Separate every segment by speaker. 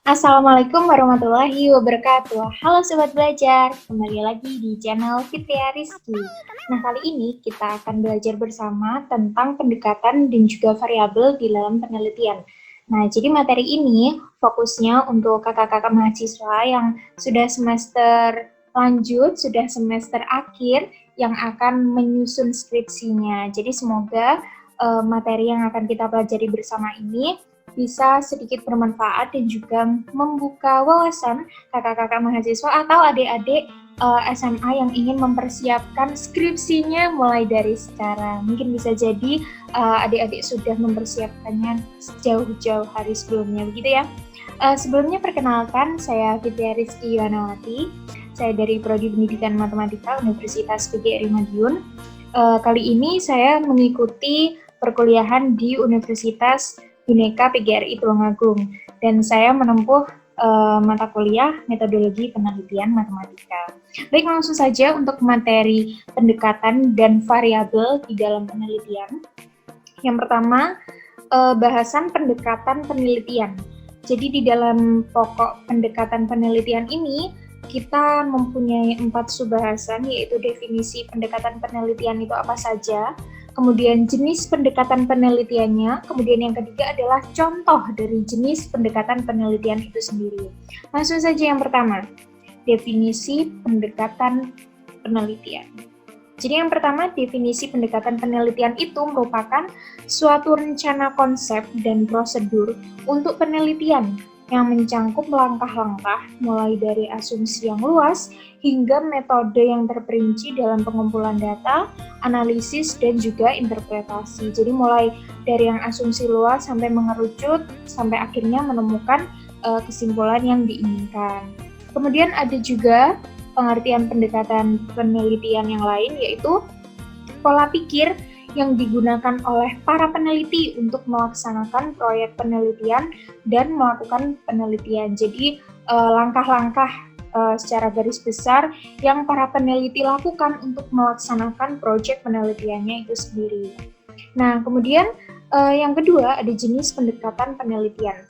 Speaker 1: Assalamualaikum warahmatullahi wabarakatuh. Halo Sobat Belajar, kembali lagi di channel Fitria Rizky. Nah, kali ini kita akan belajar bersama tentang pendekatan dan juga variabel di dalam penelitian. Nah, jadi materi ini fokusnya untuk kakak-kakak mahasiswa yang sudah semester lanjut, sudah semester akhir, yang akan menyusun skripsinya. Jadi semoga materi yang akan kita pelajari bersama ini bisa sedikit bermanfaat dan juga membuka wawasan kakak-kakak mahasiswa atau adik-adik SMA yang ingin mempersiapkan skripsinya mulai dari sekarang. Mungkin bisa jadi adik-adik sudah mempersiapkannya jauh-jauh hari sebelumnya, begitu ya. Sebelumnya perkenalkan, saya Fitria Rizky Yuwanawati. Saya dari Prodi Pendidikan Matematika Universitas PGRI Madiun. Kali ini saya mengikuti perkuliahan di Universitas Bhinneka PGRI Tulungagung, dan saya menempuh mata kuliah metodologi penelitian matematika. Baik, langsung saja untuk materi pendekatan dan variabel di dalam penelitian. Yang pertama, bahasan pendekatan penelitian. Jadi di dalam pokok pendekatan penelitian ini, kita mempunyai 4 subbahasan, yaitu definisi pendekatan penelitian itu apa saja, kemudian jenis pendekatan penelitiannya, kemudian yang ketiga adalah contoh dari jenis pendekatan penelitian itu sendiri. Langsung saja yang pertama, definisi pendekatan penelitian. Jadi yang pertama, definisi pendekatan penelitian itu merupakan suatu rencana konsep dan prosedur untuk penelitian yang mencangkup langkah-langkah mulai dari asumsi yang luas hingga metode yang terperinci dalam pengumpulan data, analisis, dan juga interpretasi. Jadi mulai dari yang asumsi luas sampai mengerucut, sampai akhirnya menemukan kesimpulan yang diinginkan. Kemudian ada juga pengertian pendekatan penelitian yang lain, yaitu pola pikir yang digunakan oleh para peneliti untuk melaksanakan proyek penelitian dan melakukan penelitian. Jadi langkah-langkah secara garis besar yang para peneliti lakukan untuk melaksanakan proyek penelitiannya itu sendiri. Nah, kemudian yang kedua ada jenis pendekatan penelitian.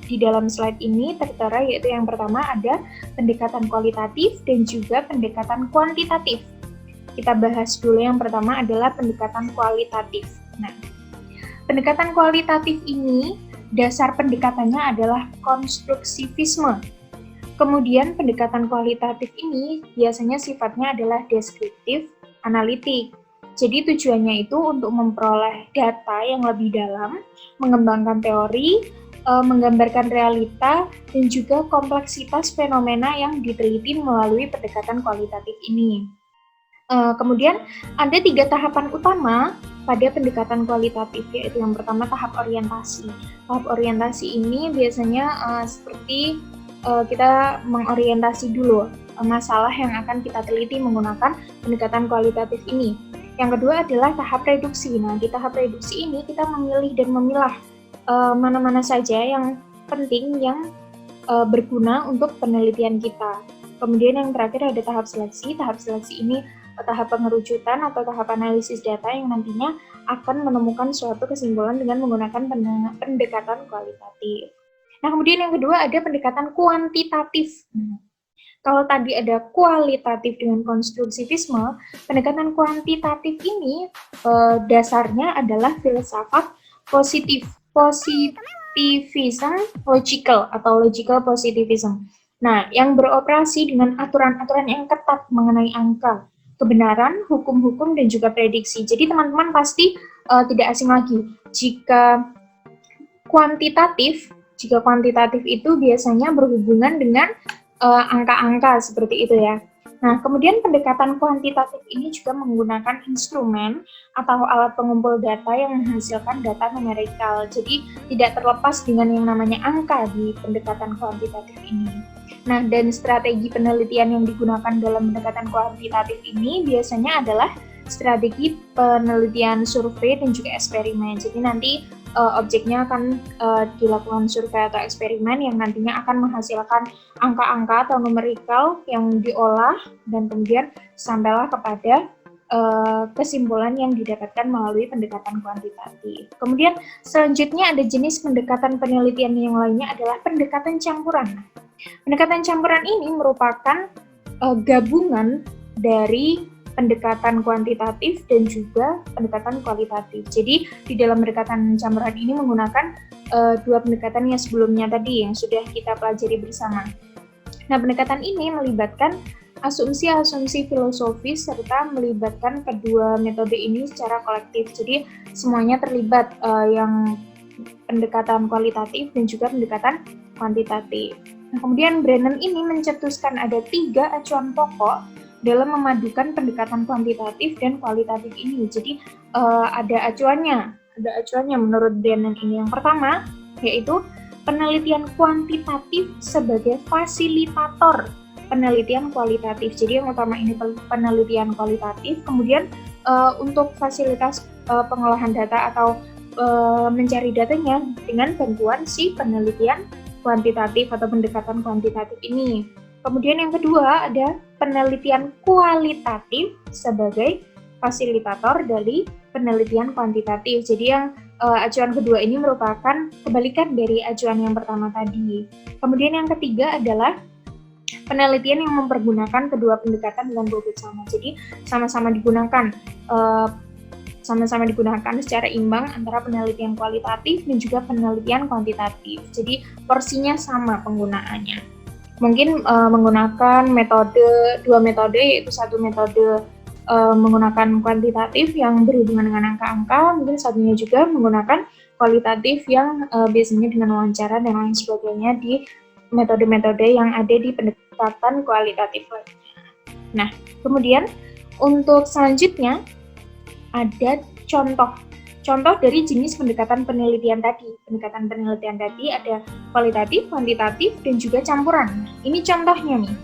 Speaker 1: Di dalam slide ini tertera, yaitu yang pertama ada pendekatan kualitatif dan juga pendekatan kuantitatif. Kita bahas dulu yang pertama adalah pendekatan kualitatif. Nah, pendekatan kualitatif ini dasar pendekatannya adalah konstruksivisme. Kemudian pendekatan kualitatif ini biasanya sifatnya adalah deskriptif, analitik. Jadi tujuannya itu untuk memperoleh data yang lebih dalam, mengembangkan teori, menggambarkan realita, dan juga kompleksitas fenomena yang diteliti melalui pendekatan kualitatif ini. Kemudian ada 3 tahapan utama pada pendekatan kualitatif, yaitu yang pertama tahap orientasi. Tahap orientasi ini biasanya seperti kita mengorientasi dulu masalah yang akan kita teliti menggunakan pendekatan kualitatif ini. Yang kedua adalah tahap reduksi. Nah, di tahap reduksi ini kita memilih dan memilah mana-mana saja yang penting, yang berguna untuk penelitian kita. Kemudian yang terakhir ada tahap seleksi. Tahap seleksi ini tahap pengerucutan atau tahap analisis data yang nantinya akan menemukan suatu kesimpulan dengan menggunakan pendekatan kualitatif. Nah, kemudian yang kedua ada pendekatan kuantitatif. Kalau tadi ada kualitatif dengan konstruksivisme, pendekatan kuantitatif ini dasarnya adalah filsafat positivism logical atau logical positivism. Nah, yang beroperasi dengan aturan-aturan yang ketat mengenai angka, kebenaran, hukum-hukum, dan juga prediksi. Jadi teman-teman pasti tidak asing lagi jika kuantitatif itu biasanya berhubungan dengan angka-angka seperti itu ya. Nah, kemudian pendekatan kuantitatif ini juga menggunakan instrumen atau alat pengumpul data yang menghasilkan data numerikal. Jadi tidak terlepas dengan yang namanya angka di pendekatan kuantitatif ini. Nah, dan strategi penelitian yang digunakan dalam pendekatan kuantitatif ini biasanya adalah strategi penelitian survei dan juga eksperimen. Jadi nanti objeknya akan dilakukan survei atau eksperimen yang nantinya akan menghasilkan angka-angka atau numerikal yang diolah dan kemudian sampailah kepada kesimpulan yang didapatkan melalui pendekatan kuantitatif. Kemudian selanjutnya ada jenis pendekatan penelitian yang lainnya adalah pendekatan campuran. Pendekatan campuran ini merupakan gabungan dari pendekatan kuantitatif dan juga pendekatan kualitatif. Jadi di dalam pendekatan campuran ini menggunakan dua pendekatan yang sebelumnya tadi yang sudah kita pelajari bersama. Nah, pendekatan ini melibatkan asumsi-asumsi filosofis serta melibatkan kedua metode ini secara kolektif. Jadi semuanya terlibat, yang pendekatan kualitatif dan juga pendekatan kuantitatif. Nah, kemudian Brennan ini mencetuskan ada 3 acuan pokok dalam memadukan pendekatan kuantitatif dan kualitatif ini. Jadi ada acuannya menurut Brennan ini. Yang pertama yaitu penelitian kuantitatif sebagai fasilitator penelitian kualitatif. Jadi yang utama ini penelitian kualitatif, kemudian untuk fasilitas pengolahan data atau mencari datanya dengan bantuan si penelitian kuantitatif atau pendekatan kuantitatif ini. Kemudian yang kedua ada penelitian kualitatif sebagai fasilitator dari penelitian kuantitatif. Jadi yang acuan kedua ini merupakan kebalikan dari acuan yang pertama tadi. Kemudian yang ketiga adalah penelitian yang mempergunakan kedua pendekatan dengan bobot sama. Jadi sama-sama digunakan secara imbang antara penelitian kualitatif dan juga penelitian kuantitatif. Jadi porsinya sama penggunaannya. Mungkin menggunakan dua metode, yaitu satu metode menggunakan kuantitatif yang berhubungan dengan angka-angka, mungkin satunya juga menggunakan kualitatif yang biasanya dengan wawancara dan lain sebagainya di metode-metode yang ada di pendekatan kualitatif lainnya. Nah, kemudian untuk selanjutnya ada contoh dari jenis pendekatan penelitian tadi. Pendekatan penelitian tadi ada kualitatif, kuantitatif, dan juga campuran. Ini contohnya nih.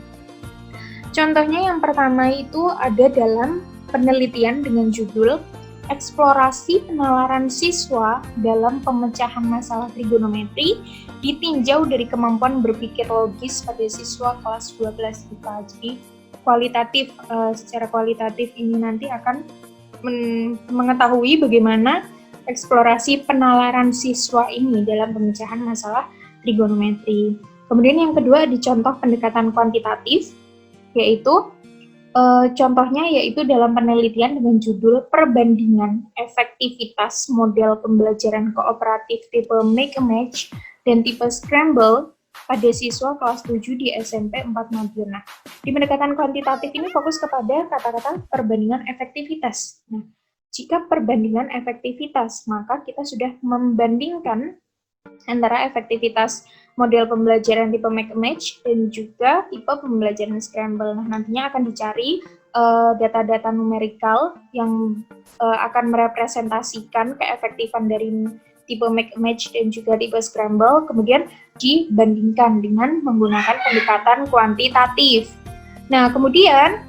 Speaker 1: Contohnya yang pertama itu ada dalam penelitian dengan judul Eksplorasi Penalaran Siswa dalam Pemecahan Masalah Trigonometri ditinjau dari kemampuan berpikir logis pada siswa kelas 12 IPA. Jadi secara kualitatif ini nanti akan mengetahui bagaimana eksplorasi penalaran siswa ini dalam pemecahan masalah trigonometri. Kemudian yang kedua ada contoh pendekatan kuantitatif, yaitu contohnya yaitu dalam penelitian dengan judul Perbandingan Efektivitas Model Pembelajaran Kooperatif tipe Make-a-Match dan tipe Scramble pada siswa kelas 7 di SMP 4 Madiun. Nah, di pendekatan kuantitatif ini fokus kepada kata-kata perbandingan efektivitas. Nah, jika perbandingan efektivitas, maka kita sudah membandingkan antara efektivitas model pembelajaran tipe Make-a-Match dan juga tipe pembelajaran Scramble. Nah, nantinya akan dicari data-data numerikal yang akan merepresentasikan keefektifan dari tipe Make-a-Match dan juga tipe Scramble, kemudian dibandingkan dengan menggunakan pendekatan kuantitatif. Nah, kemudian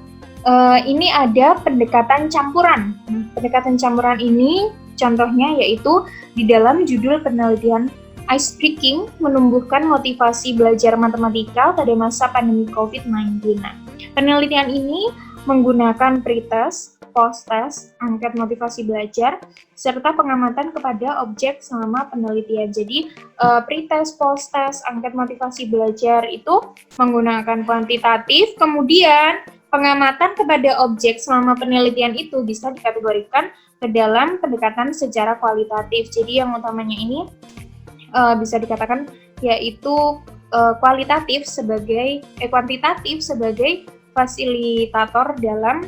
Speaker 1: ini ada pendekatan campuran. Nah, pendekatan campuran ini contohnya yaitu di dalam judul penelitian Icebreaking menumbuhkan motivasi belajar matematika pada masa pandemi COVID-19. Nah, penelitian ini menggunakan pretest, post-test, angket motivasi belajar, serta pengamatan kepada objek selama penelitian. Jadi, pretest, post-test, angket motivasi belajar itu menggunakan kuantitatif, kemudian pengamatan kepada objek selama penelitian itu bisa dikategorikan ke dalam pendekatan secara kualitatif. Jadi, yang utamanya ini bisa dikatakan yaitu kuantitatif sebagai fasilitator dalam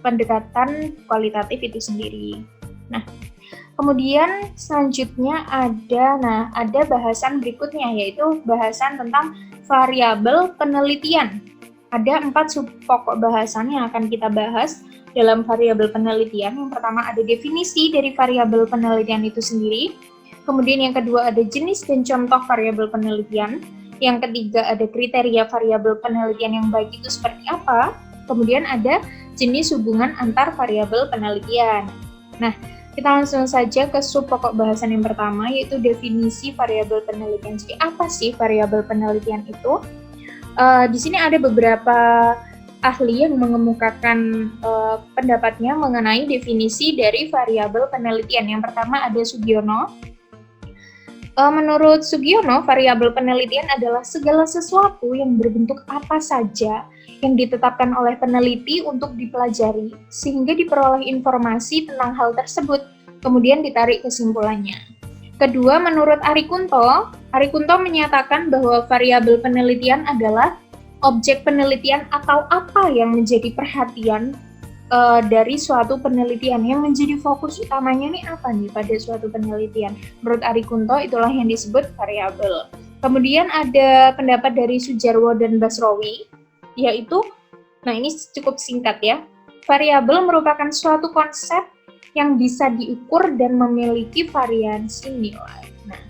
Speaker 1: pendekatan kualitatif itu sendiri. Nah, kemudian selanjutnya ada bahasan berikutnya, yaitu bahasan tentang variabel penelitian. Ada 4 sub pokok bahasan yang akan kita bahas dalam variabel penelitian. Yang pertama ada definisi dari variabel penelitian itu sendiri. Kemudian yang kedua ada jenis dan contoh variabel penelitian. Yang ketiga ada kriteria variabel penelitian yang baik itu seperti apa. Kemudian ada jenis hubungan antar variabel penelitian. Nah, kita langsung saja ke sub pokok bahasan yang pertama, yaitu definisi variabel penelitian. Jadi apa sih variabel penelitian itu? Di sini ada beberapa ahli yang mengemukakan pendapatnya mengenai definisi dari variabel penelitian. Yang pertama ada Sugiono. Menurut Sugiono, variabel penelitian adalah segala sesuatu yang berbentuk apa saja yang ditetapkan oleh peneliti untuk dipelajari, sehingga diperoleh informasi tentang hal tersebut, kemudian ditarik kesimpulannya. Kedua, menurut Ari Kunto menyatakan bahwa variabel penelitian adalah objek penelitian atau apa yang menjadi perhatian dari suatu penelitian, yang menjadi fokus utamanya nih apa nih pada suatu penelitian. Menurut Ari Kunto itulah yang disebut variabel. Kemudian ada pendapat dari Sujarwo dan Basrowi, yaitu, nah ini cukup singkat ya, variabel merupakan suatu konsep yang bisa diukur dan memiliki variansi nilai. Nah,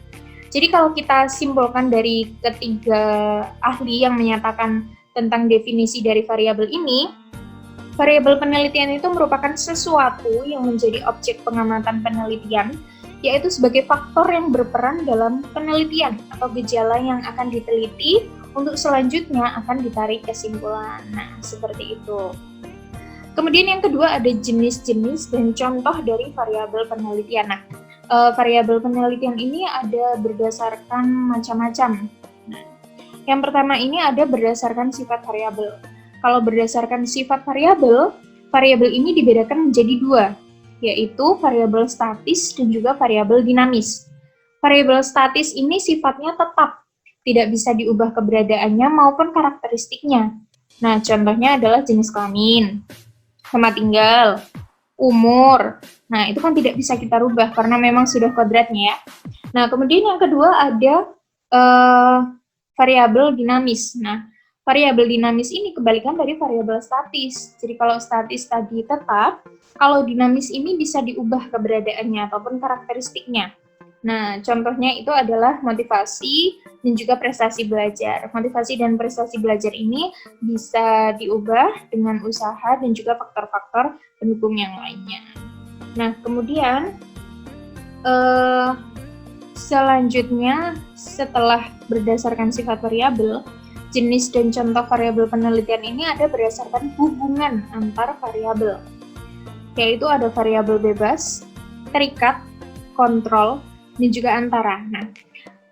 Speaker 1: jadi kalau kita simpulkan dari ketiga ahli yang menyatakan tentang definisi dari variabel ini, variabel penelitian itu merupakan sesuatu yang menjadi objek pengamatan penelitian, yaitu sebagai faktor yang berperan dalam penelitian atau gejala yang akan diteliti untuk selanjutnya akan ditarik kesimpulan. Nah, seperti itu. Kemudian yang kedua ada jenis-jenis dan contoh dari variabel penelitian. Nah, variabel penelitian ini ada berdasarkan macam-macam. Nah, yang pertama ini ada berdasarkan sifat variabel. Kalau berdasarkan sifat variabel ini dibedakan menjadi dua, yaitu variabel statis dan juga variabel dinamis. Variabel statis ini sifatnya tetap, tidak bisa diubah keberadaannya maupun karakteristiknya. Nah, contohnya adalah jenis kelamin, tempat tinggal, umur. Nah, itu kan tidak bisa kita rubah karena memang sudah kodratnya ya. Nah, kemudian yang kedua ada variabel dinamis. Nah, variabel dinamis ini kebalikan dari variabel statis. Jadi kalau statis tadi tetap, kalau dinamis ini bisa diubah keberadaannya ataupun karakteristiknya. Nah, contohnya itu adalah motivasi dan juga prestasi belajar. Motivasi dan prestasi belajar ini bisa diubah dengan usaha dan juga faktor-faktor pendukung yang lainnya. Nah, kemudian selanjutnya setelah berdasarkan sifat variabel, jenis dan contoh variabel penelitian ini ada berdasarkan hubungan antar variabel, yaitu ada variabel bebas, terikat, kontrol, dan juga antara. Nah,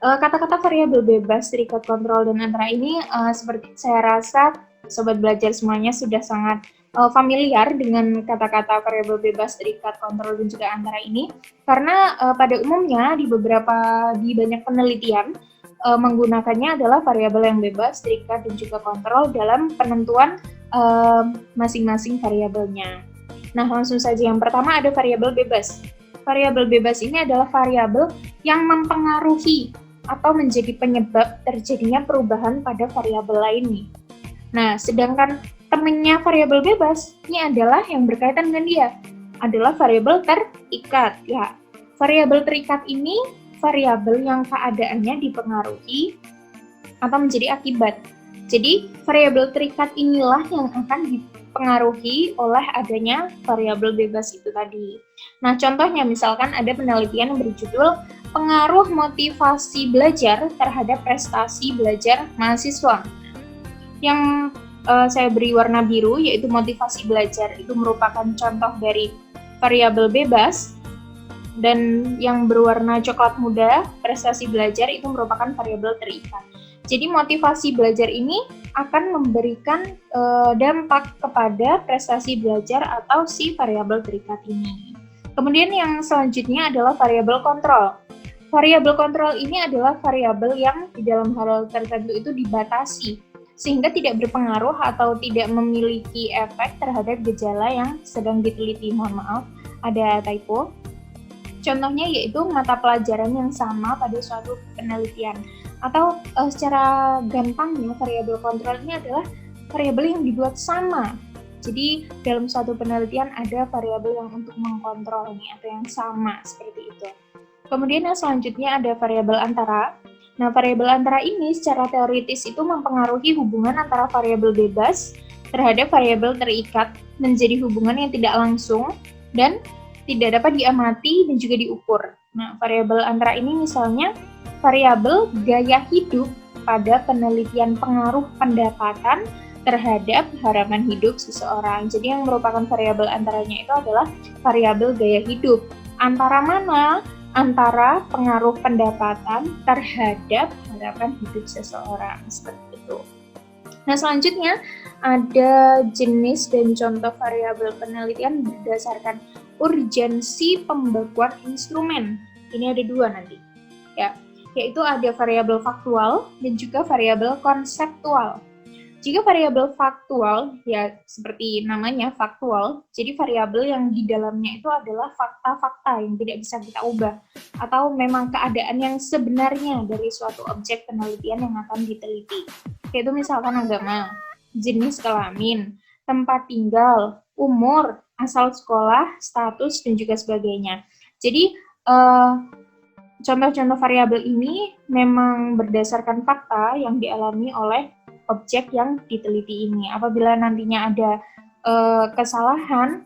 Speaker 1: kata-kata variabel bebas, terikat, kontrol, dan antara ini seperti saya rasa sobat belajar semuanya sudah sangat familiar dengan kata-kata variabel bebas, terikat, kontrol, dan juga antara ini, karena pada umumnya di banyak penelitian menggunakannya adalah variabel yang bebas, terikat, dan juga kontrol dalam penentuan masing-masing variabelnya. Nah, langsung saja yang pertama ada variabel bebas. Variabel bebas ini adalah variabel yang mempengaruhi atau menjadi penyebab terjadinya perubahan pada variabel lainnya. Nah, sedangkan temannya variabel bebas ini adalah yang berkaitan dengan dia, adalah variabel terikat. Ya, variabel terikat ini variabel yang keadaannya dipengaruhi atau menjadi akibat. Jadi, variabel terikat inilah yang akan dipengaruhi oleh adanya variabel bebas itu tadi. Nah, contohnya misalkan ada penelitian yang berjudul pengaruh motivasi belajar terhadap prestasi belajar mahasiswa. Yang saya beri warna biru, yaitu motivasi belajar, itu merupakan contoh dari variabel bebas. Dan yang berwarna coklat muda, prestasi belajar, itu merupakan variabel terikat. Jadi motivasi belajar ini akan memberikan dampak kepada prestasi belajar atau si variabel terikat ini. Kemudian yang selanjutnya adalah variabel kontrol. Variabel kontrol ini adalah variabel yang di dalam hal tertentu itu dibatasi, sehingga tidak berpengaruh atau tidak memiliki efek terhadap gejala yang sedang diteliti. Mohon maaf, ada typo. Contohnya yaitu mata pelajaran yang sama pada suatu penelitian. Atau secara gampangnya variabel kontrol ini adalah variabel yang dibuat sama. Jadi dalam suatu penelitian ada variabel yang untuk mengkontrolnya atau yang sama seperti itu. Kemudian yang selanjutnya ada variabel antara. Nah, variabel antara ini secara teoritis itu mempengaruhi hubungan antara variabel bebas terhadap variabel terikat, menjadi hubungan yang tidak langsung dan tidak dapat diamati dan juga diukur. Nah, variabel antara ini misalnya variabel gaya hidup pada penelitian pengaruh pendapatan terhadap harapan hidup seseorang. Jadi yang merupakan variabel antaranya itu adalah variabel gaya hidup. Antara mana? Antara pengaruh pendapatan terhadap harapan hidup seseorang, seperti itu. Nah, selanjutnya ada jenis dan contoh variabel penelitian berdasarkan urgensi pembekuan instrumen. Ini ada dua nanti, ya, yaitu ada variabel faktual dan juga variabel konseptual. Jika variabel faktual, ya seperti namanya faktual, jadi variabel yang di dalamnya itu adalah fakta-fakta yang tidak bisa kita ubah, atau memang keadaan yang sebenarnya dari suatu objek penelitian yang akan diteliti. Yaitu misalkan agama, jenis kelamin, tempat tinggal, umur, asal sekolah, status, dan juga sebagainya. Jadi, contoh-contoh variabel ini memang berdasarkan fakta yang dialami oleh objek yang diteliti ini. Apabila nantinya ada kesalahan,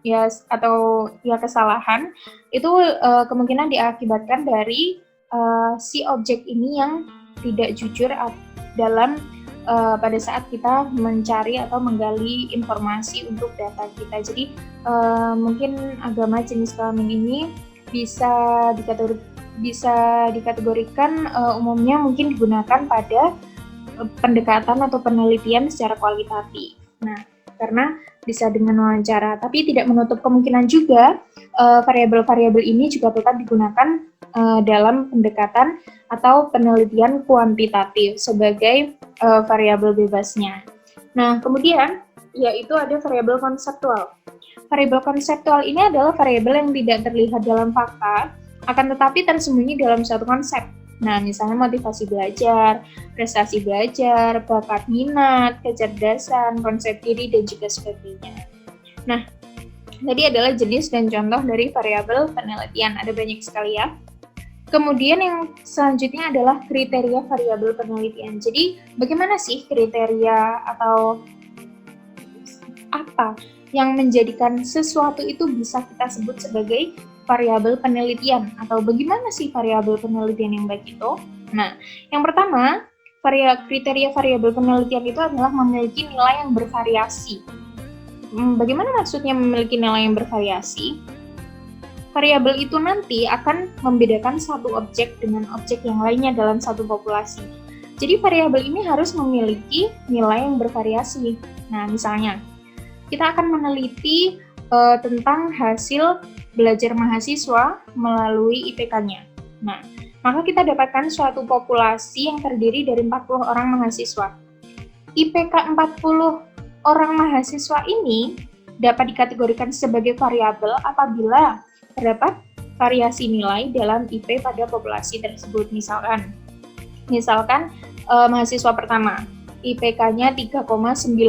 Speaker 1: ya atau ya kesalahan, itu kemungkinan diakibatkan dari si objek ini yang tidak jujur dalam pada saat kita mencari atau menggali informasi untuk data kita. Jadi mungkin agama, jenis kelamin ini bisa dikategorikan umumnya mungkin digunakan pada pendekatan atau penelitian secara kualitatif. Nah, karena bisa dengan wawancara, tapi tidak menutup kemungkinan juga variabel-variabel ini juga tetap digunakan dalam pendekatan atau penelitian kuantitatif sebagai variabel bebasnya. Nah, kemudian yaitu ada variabel konseptual. Variabel konseptual ini adalah variabel yang tidak terlihat dalam fakta, akan tetapi tersembunyi dalam suatu konsep. Nah, misalnya motivasi belajar, prestasi belajar, bakat minat, kecerdasan, konsep diri, dan juga sebagainya. Nah, tadi adalah jenis dan contoh dari variabel penelitian. Ada banyak sekali ya. Kemudian yang selanjutnya adalah kriteria variabel penelitian. Jadi, bagaimana sih kriteria atau apa yang menjadikan sesuatu itu bisa kita sebut sebagai variabel penelitian, atau bagaimana sih variabel penelitian yang baik itu? Nah, yang pertama, kriteria variabel penelitian itu adalah memiliki nilai yang bervariasi. Bagaimana maksudnya memiliki nilai yang bervariasi? Variabel itu nanti akan membedakan satu objek dengan objek yang lainnya dalam satu populasi. Jadi variabel ini harus memiliki nilai yang bervariasi. Nah, misalnya, kita akan meneliti tentang hasil belajar mahasiswa melalui IPK-nya. Nah, maka kita dapatkan suatu populasi yang terdiri dari 40 orang mahasiswa. IPK 40 orang mahasiswa ini dapat dikategorikan sebagai variabel apabila terdapat variasi nilai dalam IP pada populasi tersebut. Misalkan mahasiswa pertama, IPK-nya 3,99.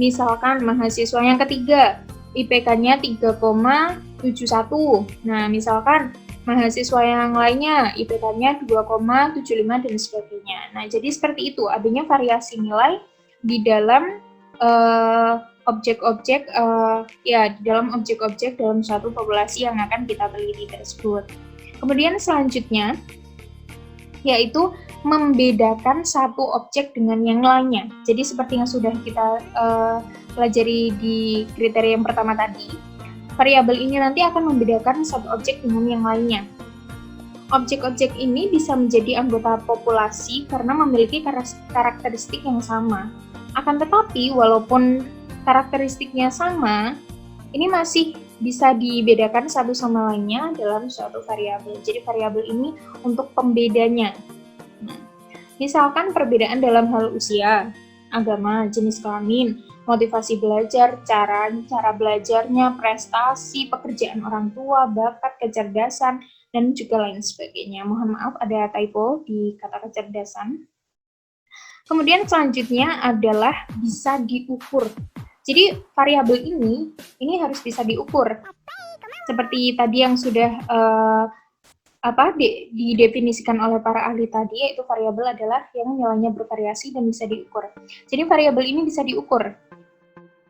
Speaker 1: Misalkan mahasiswa yang ketiga, IPK-nya 3,71. Nah, misalkan mahasiswa yang lainnya IPK-nya 2,75 dan sebagainya. Nah, jadi seperti itu, adanya variasi nilai di dalam objek-objek di dalam objek-objek dalam suatu populasi yang akan kita teliti tersebut. Kemudian selanjutnya yaitu membedakan satu objek dengan yang lainnya. Jadi seperti yang sudah kita pelajari di kriteria yang pertama tadi, variabel ini nanti akan membedakan satu objek dengan yang lainnya. Objek-objek ini bisa menjadi anggota populasi karena memiliki karakteristik yang sama. Akan tetapi, walaupun karakteristiknya sama, ini masih bisa dibedakan satu sama lainnya dalam suatu variabel. Jadi variabel ini untuk pembedanya. Misalkan perbedaan dalam hal usia, agama, jenis kelamin, motivasi belajar, cara belajarnya, prestasi, pekerjaan orang tua, bakat, kecerdasan, dan juga lain sebagainya. Mohon maaf ada typo di kata kecerdasan. Kemudian selanjutnya adalah bisa diukur. Jadi variabel ini harus bisa diukur. Seperti tadi yang sudah didefinisikan oleh para ahli tadi, yaitu variabel adalah yang nilainya bervariasi dan bisa diukur. Jadi variabel ini bisa diukur.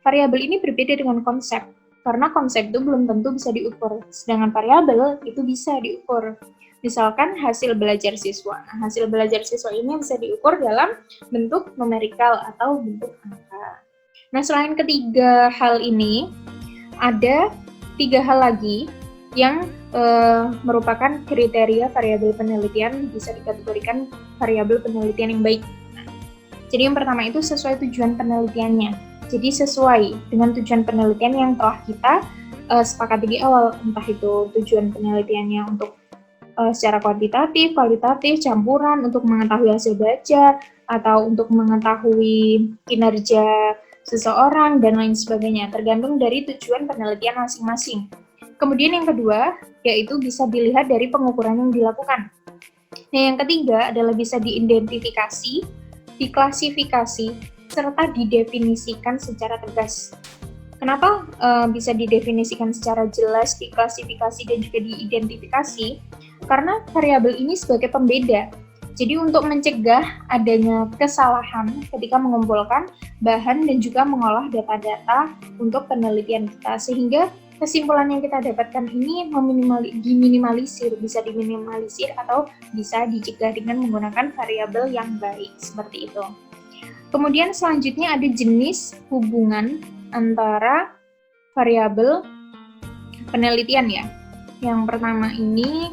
Speaker 1: Variabel ini berbeda dengan konsep, karena konsep itu belum tentu bisa diukur, sedangkan variabel itu bisa diukur. Misalkan hasil belajar siswa. Nah, hasil belajar siswa ini bisa diukur dalam bentuk numerikal atau bentuk angka. Nah, selain ketiga hal ini, ada 3 hal lagi yang merupakan kriteria variabel penelitian, bisa dikategorikan variabel penelitian yang baik. Nah, jadi yang pertama itu sesuai tujuan penelitiannya. Jadi sesuai dengan tujuan penelitian yang telah kita sepakati di awal, entah itu tujuan penelitiannya untuk secara kuantitatif, kualitatif, campuran, untuk mengetahui hasil belajar, atau untuk mengetahui kinerja seseorang, dan lain sebagainya, tergantung dari tujuan penelitian masing-masing. Kemudian yang kedua, yaitu bisa dilihat dari pengukuran yang dilakukan. Nah, yang ketiga adalah bisa diidentifikasi, diklasifikasi, serta didefinisikan secara tegas. Kenapa bisa didefinisikan secara jelas, diklasifikasi, dan juga diidentifikasi? Karena variabel ini sebagai pembeda. Jadi untuk mencegah adanya kesalahan ketika mengumpulkan bahan dan juga mengolah data-data untuk penelitian kita, sehingga kesimpulan yang kita dapatkan ini diminimalisir, bisa diminimalisir atau bisa dicegah dengan menggunakan variabel yang baik, seperti itu. Kemudian selanjutnya ada jenis hubungan antara variabel penelitian ya. Yang pertama ini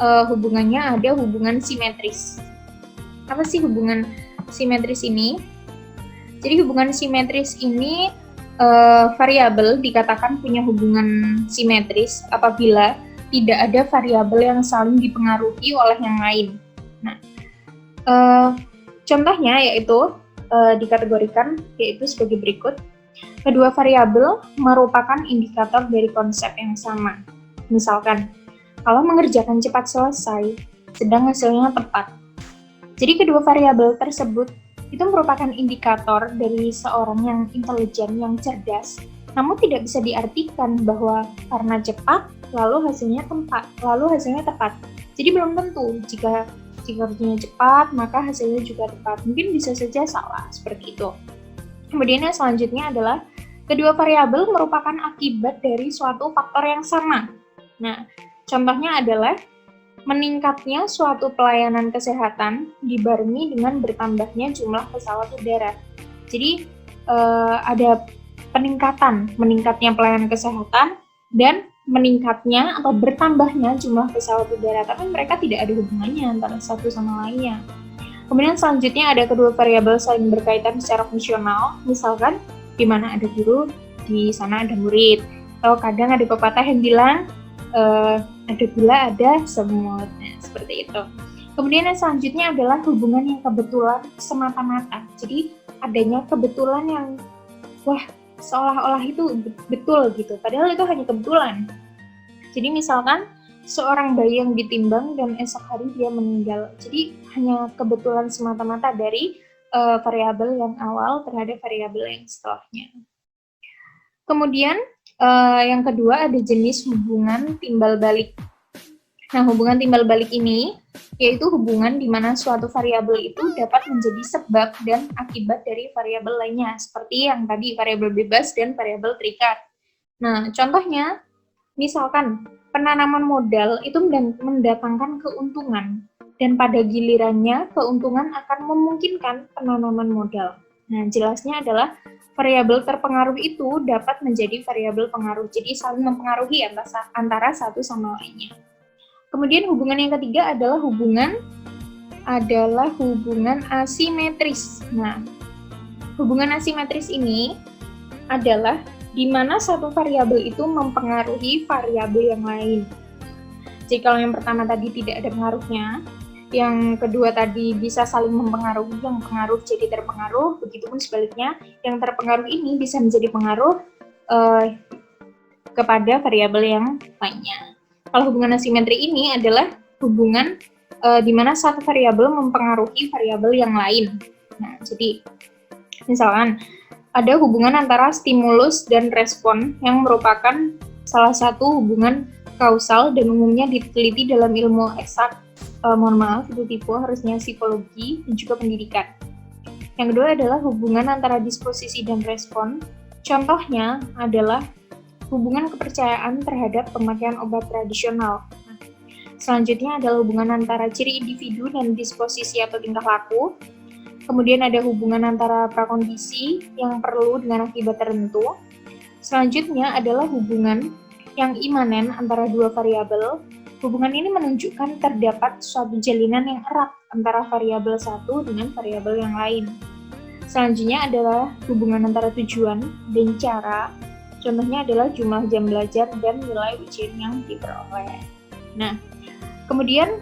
Speaker 1: hubungannya ada hubungan simetris. Apa sih hubungan simetris ini? Jadi hubungan simetris ini variabel dikatakan punya hubungan simetris apabila tidak ada variabel yang saling dipengaruhi oleh yang lain. Nah, contohnya yaitu dikategorikan yaitu sebagai berikut. Kedua variabel merupakan indikator dari konsep yang sama. Misalkan, kalau mengerjakan cepat selesai, sedang hasilnya tepat. Jadi kedua variabel tersebut itu merupakan indikator dari seorang yang intelijen, yang cerdas, namun tidak bisa diartikan bahwa karena cepat, lalu hasilnya tepat. Jadi belum tentu jika kerjanya cepat, maka hasilnya juga tepat. Mungkin bisa saja salah, seperti itu. Kemudian yang selanjutnya adalah kedua variabel merupakan akibat dari suatu faktor yang sama. Nah, contohnya adalah meningkatnya suatu pelayanan kesehatan dibarengi dengan bertambahnya jumlah pesawat udara. Jadi ada meningkatnya pelayanan kesehatan dan meningkatnya atau bertambahnya jumlah pesawat udara, tapi mereka tidak ada hubungannya antara satu sama lainnya. Kemudian selanjutnya ada kedua variabel saling berkaitan secara fungsional, misalkan di mana ada guru, di sana ada murid. Atau kadang ada pepatah yang bilang ada gula, ada semut. Nah, seperti itu. Kemudian yang selanjutnya adalah hubungan yang kebetulan semata-mata. Jadi adanya kebetulan yang seolah-olah itu betul gitu, padahal itu hanya kebetulan. Jadi misalkan seorang bayi yang ditimbang dan esok hari dia meninggal. Jadi hanya kebetulan semata-mata dari variabel yang awal terhadap variabel yang setelahnya. Kemudian yang kedua ada jenis hubungan timbal balik. Nah, hubungan timbal balik ini yaitu hubungan di mana suatu variabel itu dapat menjadi sebab dan akibat dari variabel lainnya, seperti yang tadi variabel bebas dan variabel terikat. Nah, contohnya misalkan penanaman modal itu mendatangkan keuntungan, dan pada gilirannya keuntungan akan memungkinkan penanaman modal. Nah, jelasnya adalah variabel terpengaruh itu dapat menjadi variabel pengaruh, jadi saling mempengaruhi antara satu sama lainnya. Kemudian hubungan yang ketiga adalah hubungan asimetris. Nah, hubungan asimetris ini adalah di mana satu variabel itu mempengaruhi variabel yang lain. Jadi kalau yang pertama tadi tidak ada pengaruhnya, yang kedua tadi bisa saling mempengaruhi, yang pengaruh jadi terpengaruh, begitupun sebaliknya, yang terpengaruh ini bisa menjadi pengaruh kepada variabel yang lainnya. Kalau hubungan asimetri ini adalah hubungan di mana satu variabel mempengaruhi variabel yang lain. Nah, jadi misalkan ada hubungan antara stimulus dan respon yang merupakan salah satu hubungan kausal dan umumnya diteliti dalam ilmu eksak. Mohon maaf, itu tipe, harusnya psikologi dan juga pendidikan. Yang kedua adalah hubungan antara disposisi dan respon. Contohnya adalah hubungan kepercayaan terhadap pemakaian obat tradisional. Selanjutnya adalah hubungan antara ciri individu dan disposisi atau tingkah laku. Kemudian ada hubungan antara prakondisi yang perlu dengan akibat tertentu. Selanjutnya adalah hubungan yang imanen antara dua variabel. Hubungan ini menunjukkan terdapat suatu jalinan yang erat antara variabel satu dengan variabel yang lain. Selanjutnya adalah hubungan antara tujuan dan cara. Contohnya adalah jumlah jam belajar dan nilai ujian yang diperoleh. Nah, kemudian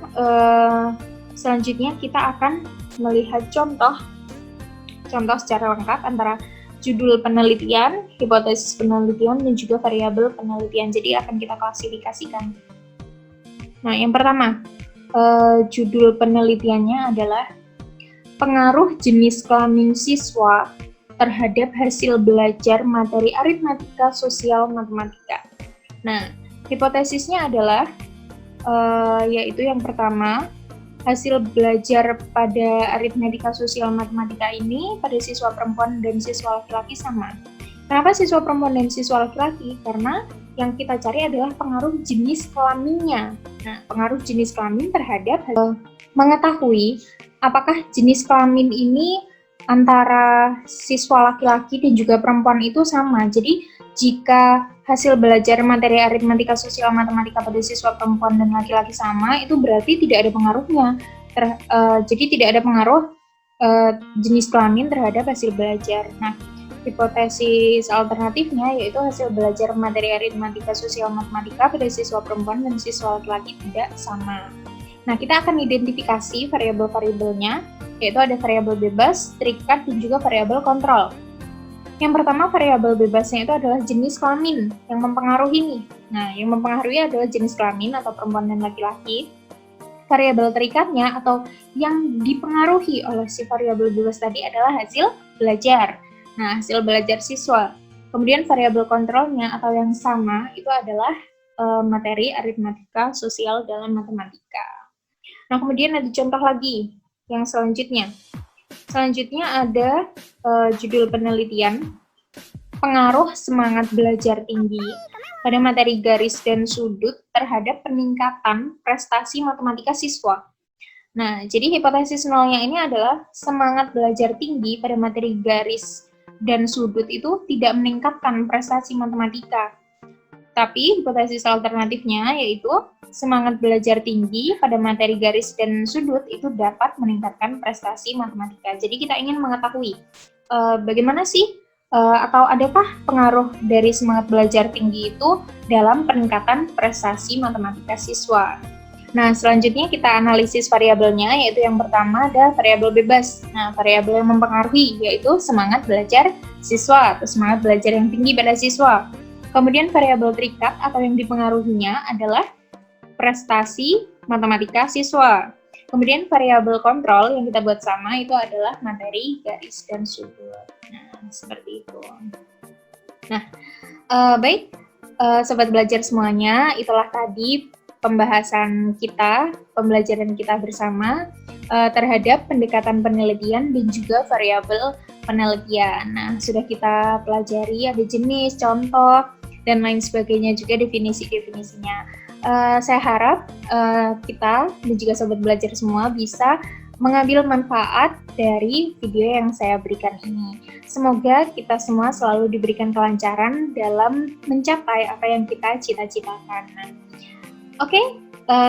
Speaker 1: selanjutnya kita akan melihat contoh secara lengkap antara judul penelitian, hipotesis penelitian, dan juga variabel penelitian. Jadi akan kita klasifikasikan. Nah, yang pertama, judul penelitiannya adalah pengaruh jenis kelamin siswa terhadap hasil belajar materi aritmatika sosial matematika. Nah, hipotesisnya adalah yaitu yang pertama, hasil belajar pada aritmatika sosial matematika ini pada siswa perempuan dan siswa laki-laki sama. Kenapa siswa perempuan dan siswa laki-laki? Karena yang kita cari adalah pengaruh jenis kelaminnya. Nah, pengaruh jenis kelamin terhadap mengetahui apakah jenis kelamin ini antara siswa laki-laki dan juga perempuan itu sama. Jadi, jika hasil belajar materi aritmatika sosial matematika pada siswa perempuan dan laki-laki sama, itu berarti tidak ada pengaruhnya. Jadi tidak ada pengaruh jenis kelamin terhadap hasil belajar. Nah, hipotesis alternatifnya yaitu hasil belajar materi aritmatika sosial matematika pada siswa perempuan dan siswa laki-laki tidak sama. Nah, kita akan identifikasi variabel-variabelnya, yaitu ada variabel bebas, terikat, dan juga variabel kontrol. Yang pertama, variabel bebasnya itu adalah jenis kelamin yang mempengaruhi nih. Nah, yang mempengaruhi adalah jenis kelamin atau perempuan dan laki-laki. Variabel terikatnya atau yang dipengaruhi oleh si variabel bebas tadi adalah hasil belajar. Nah, hasil belajar siswa. Kemudian variabel kontrolnya atau yang sama itu adalah materi aritmatika sosial dalam matematika. Nah, kemudian ada contoh lagi yang selanjutnya. Selanjutnya ada judul penelitian, pengaruh semangat belajar tinggi pada materi garis dan sudut terhadap peningkatan prestasi matematika siswa. Nah, jadi hipotesis nolnya ini adalah semangat belajar tinggi pada materi garis dan sudut itu tidak meningkatkan prestasi matematika. Tapi hipotesis alternatifnya yaitu semangat belajar tinggi pada materi garis dan sudut itu dapat meningkatkan prestasi matematika. Jadi kita ingin mengetahui bagaimana sih atau adakah pengaruh dari semangat belajar tinggi itu dalam peningkatan prestasi matematika siswa. Nah, selanjutnya kita analisis variabelnya, yaitu yang pertama ada variabel bebas. Nah, variabel yang mempengaruhi yaitu semangat belajar siswa atau semangat belajar yang tinggi pada siswa. Kemudian variabel terikat atau yang dipengaruhinya adalah prestasi matematika siswa. Kemudian variabel kontrol yang kita buat sama itu adalah materi garis dan sudut. Nah, seperti itu. Nah, baik, sobat belajar semuanya, itulah tadi pembahasan kita, pembelajaran kita bersama terhadap pendekatan penelitian dan juga variabel penelitian. Nah, sudah kita pelajari ada jenis, contoh, dan lain sebagainya, juga definisi-definisinya. Saya harap kita dan juga sobat belajar semua bisa mengambil manfaat dari video yang saya berikan ini. Semoga kita semua selalu diberikan kelancaran dalam mencapai apa yang kita cita-citakan. Oke,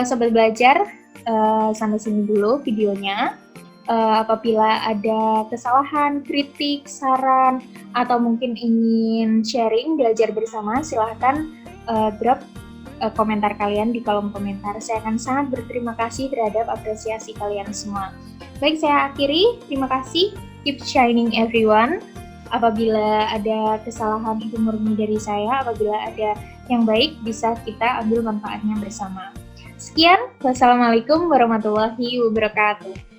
Speaker 1: sobat belajar, sampai sini dulu videonya. Apabila ada kesalahan, kritik, saran, atau mungkin ingin sharing, belajar bersama, silahkan drop komentar kalian di kolom komentar. Saya akan sangat berterima kasih terhadap apresiasi kalian semua. Baik, saya akhiri. Terima kasih. Keep shining everyone. Apabila ada kesalahan itu murni dari saya, apabila ada yang baik bisa kita ambil manfaatnya bersama. Sekian, wassalamualaikum warahmatullahi wabarakatuh.